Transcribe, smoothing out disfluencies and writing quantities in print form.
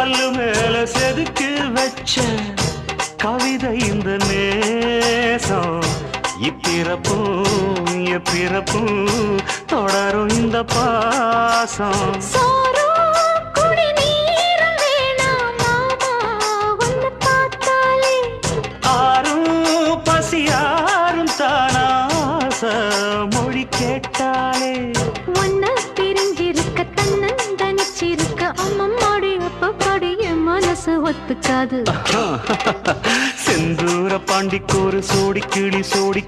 கல்லு மேல செதுக்கு வச்ச கவிதை இந்த நேசம் இப்பிறப்பும் எப்பிறப்பும் தொடரும் இந்த பாசம் ஆரும் பசியாரும் தானாச மொழி கேட்டாலே ஒன்ன பிரிஞ்சிருக்க தன்னந்தனிச்சிருக்க அம்மம்மாடி அப்பப்படி என் மனசு ஒத்துக்காது செந்தூர பாண்டிக்கு ஒரு சோடி கிளி கூட